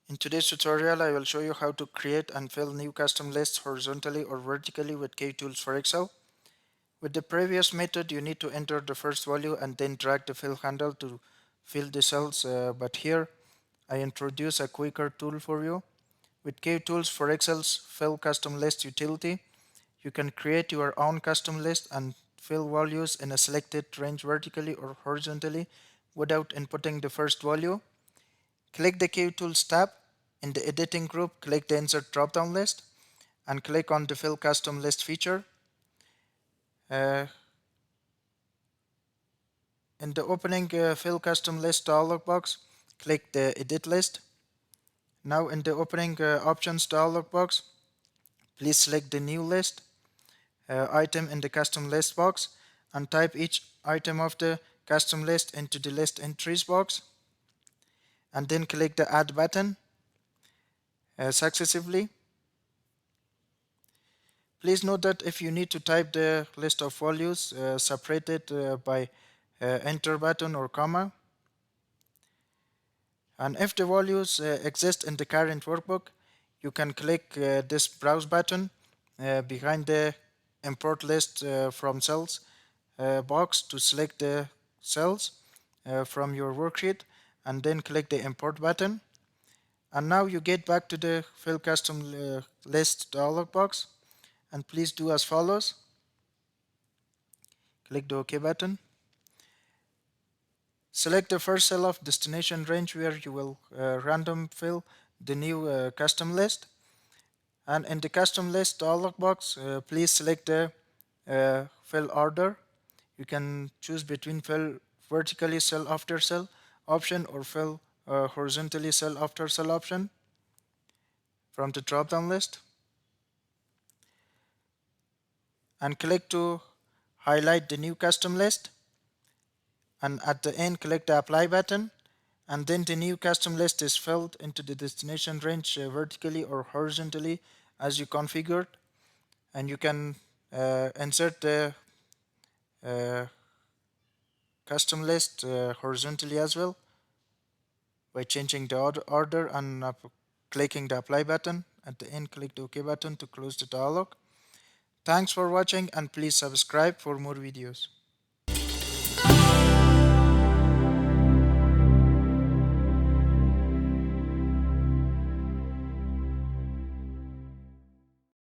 In today's tutorial, I will show you how to create and fill new custom lists horizontally or vertically with Kutools for Excel. With the previous method, you need to enter the first value and then drag the fill handle to fill the cells, but here I introduce a quicker tool for you. With Kutools for Excel's fill custom list utility, you can create your own custom list and fill values in a selected range vertically or horizontally without inputting the first value. Click the Kutools tab. In the editing group, click the insert drop-down list and click on the fill custom list feature. In the opening fill custom list dialog box, click the edit list. Now in the opening options dialog box, please select the new list item in the custom list box and type each item of the custom list into the list entries box, and then click the add button successively. Please note that if you need to type the list of values, separate it by enter button or comma. And if the values exist in the current workbook, you can click this browse button behind the import list from cells box to select the cells from your worksheet and then click the import button. And now you get back to the fill custom list dialog box, and please do as follows. Click the OK button. Select the first cell of destination range where you will random fill the new custom list. And in the custom list dialog box, please select the fill order. You can choose between fill vertically cell after cell option or fill horizontally cell after cell option from the drop down list. And click to highlight the new custom list. And at the end, click the apply button. And then the new custom list is filled into the destination range vertically or horizontally as you configured. And you can insert the custom list horizontally as well by changing the order and clicking the apply button. At the end, click the OK button to close the dialog. Thanks for watching, and please subscribe for more videos.